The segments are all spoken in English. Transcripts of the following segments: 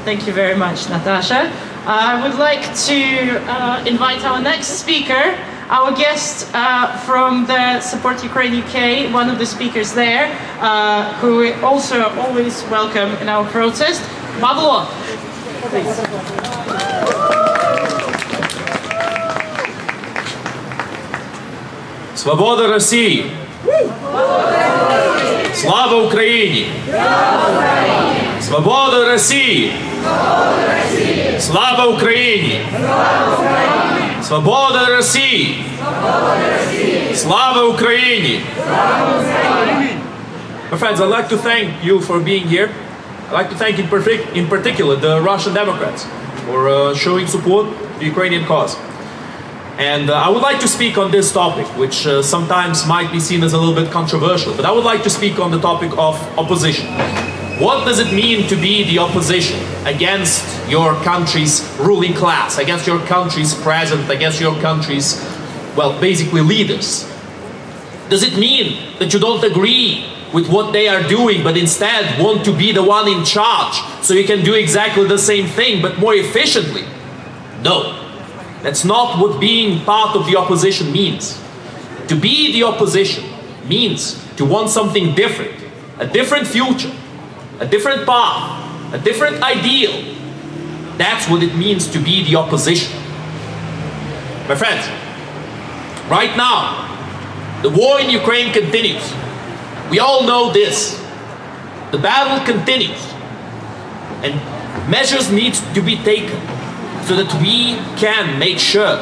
Thank you very much, Natasha. I would like to invite our next speaker, our guest from the Support Ukraine UK, one of the speakers there, who we also always welcome in our protest, Pavlo. Please. Свобода Росії! Слава Україні! Свобода Росії! Слава Україні! Свобода Росії! Слава Україні! My friends, I'd like to thank you for being here. I'd like to thank in particular the Russian Democrats for showing support to the Ukrainian cause. And I would like to speak on this topic, which sometimes might be seen as a little bit controversial, but I would like to speak on the topic of opposition. What does it mean to be the opposition against your country's ruling class, against your country's president, against your country's, well, basically leaders? Does it mean that you don't agree with what they are doing, but instead want to be the one in charge so you can do exactly the same thing, but more efficiently? No. That's not what being part of the opposition means. To be the opposition means to want something different, a different future, a different path, a different ideal. That's what it means to be the opposition. My friends, right now, the war in Ukraine continues. We all know this. The battle continues. And measures need to be taken so that we can make sure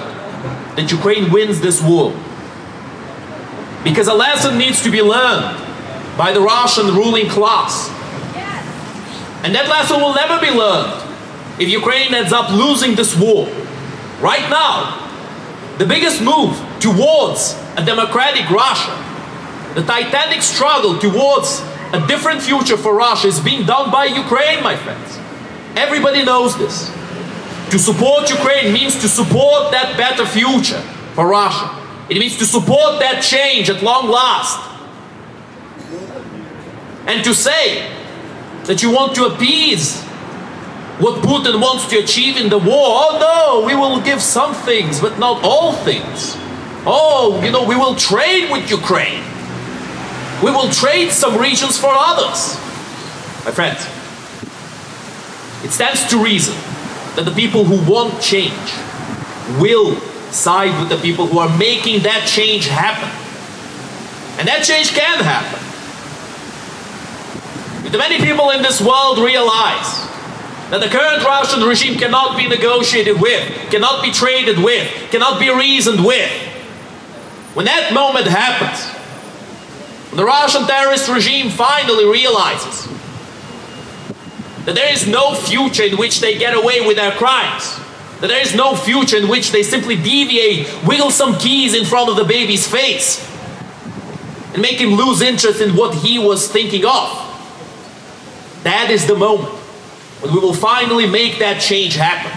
that Ukraine wins this war. Because a lesson needs to be learned by the Russian ruling class. And that lesson will never be learned if Ukraine ends up losing this war. Right now, the biggest move towards a democratic Russia, the titanic struggle towards a different future for Russia is being done by Ukraine, my friends. Everybody knows this. To support Ukraine means to support that better future for Russia. It means to support that change at long last. And to say that you want to appease what Putin wants to achieve in the war, oh no, we will give some things, but not all things. Oh, you know, we will trade with Ukraine. We will trade some regions for others. My friends, it stands to reason that the people who want change will side with the people who are making that change happen. And that change can happen. But many people in this world realize that the current Russian regime cannot be negotiated with, cannot be traded with, cannot be reasoned with. When that moment happens, when the Russian terrorist regime finally realizes that there is no future in which they get away with their crimes, that there is no future in which they simply deviate, wiggle some keys in front of the baby's face, and make him lose interest in what he was thinking of. That is the moment when we will finally make that change happen.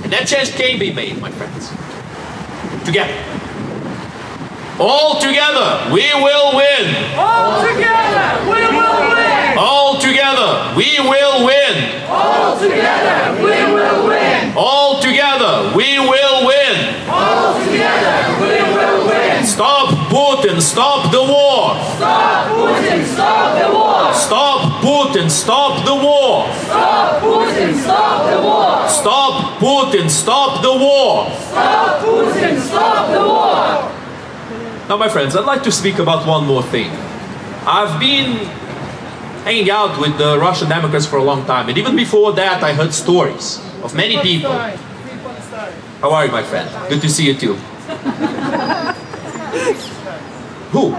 And that change can be made, my friends. Together. All together, we will win. All together, we will win. All together, we will win. All together, we will win. All together, we will win. All together, we will win. Stop Putin, stop the war. Stop Putin, stop the war. Stop Putin, stop the war. Stop Putin, stop the war. Stop Putin, stop the war. Stop Putin, stop the war. Now, my friends, I'd like to speak about one more thing. I've been hanging out with the Russian Democrats for a long time, and even before that, I heard stories of many people. How are you, my friend? Good to see you too. Who?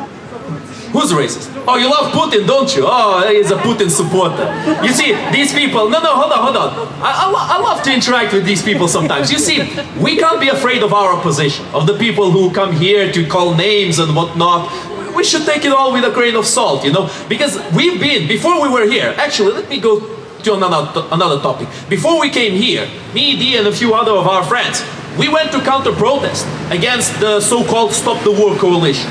Who's racist? Oh, you love Putin, don't you? Oh, he's a Putin supporter. You see, these people... No, hold on. I love to interact with these people sometimes. You see, we can't be afraid of our opposition, of the people who come here to call names and whatnot. We should take it all with a grain of salt, you know? Because we've been, before we were here... Actually, let me go to another topic. Before we came here, me, Dee, and a few other of our friends, we went to counter-protest against the so-called Stop the War coalition.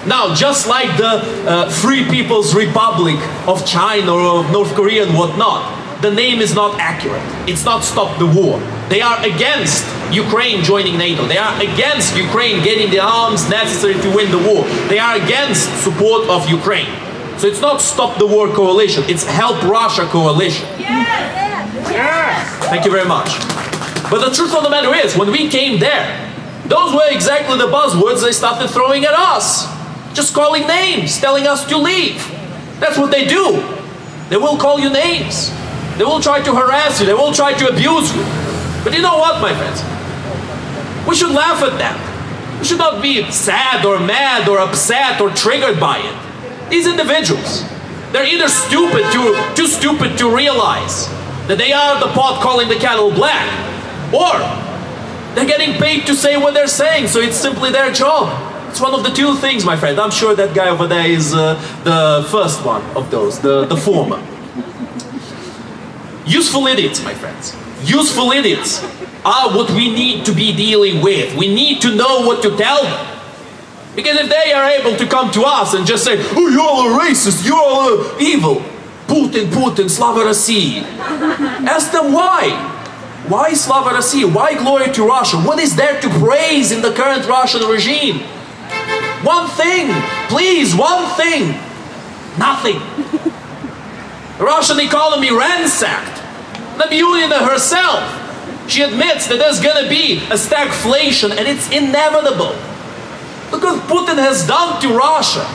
Now, just like the Free People's Republic of China or of North Korea and whatnot, the name is not accurate. It's not Stop the War. They are against Ukraine joining NATO. They are against Ukraine getting the arms necessary to win the war. They are against support of Ukraine. So it's not Stop the War Coalition, it's Help Russia Coalition. Thank you very much. But the truth of the matter is, when we came there, those were exactly the buzzwords they started throwing at us. Just calling names, telling us to leave. That's what they do. They will call you names. They will try to harass you. They will try to abuse you. But you know what, my friends? We should laugh at them. We should not be sad or mad or upset or triggered by it. These individuals, they're either too stupid to realize that they are the pot calling the kettle black, or they're getting paid to say what they're saying, so it's simply their job. It's one of the two things, my friend. I'm sure that guy over there is the first one of those, the former. Useful idiots, my friends. Useful idiots are what we need to be dealing with. We need to know what to tell them. Because if they are able to come to us and just say, oh, you're all a racist, you're all evil, Putin, Slava России. Ask them why. Why Slava России? Why glory to Russia? What is there to praise in the current Russian regime? One thing, please, one thing. Nothing. The Russian economy ransacked. Nabiullina herself, she admits that there's gonna be a stagflation and it's inevitable. Look what Putin has done to Russia.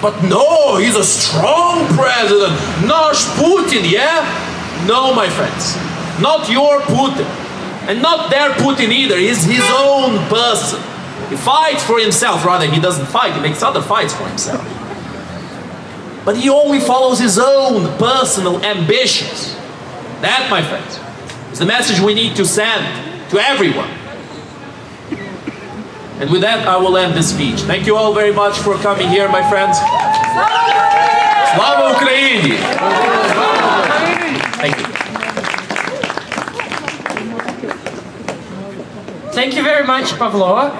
But no, he's a strong president. Nash Putin, yeah? No, my friends. Not your Putin. And not their Putin either. He's his own person. He fights for himself. Rather, he doesn't fight. He makes other fights for himself. But he only follows his own personal ambitions. That, my friends, is the message we need to send to everyone. And with that, I will end this speech. Thank you all very much for coming here, my friends. Slava Ukraini! Thank you. Thank you very much, Pavlo.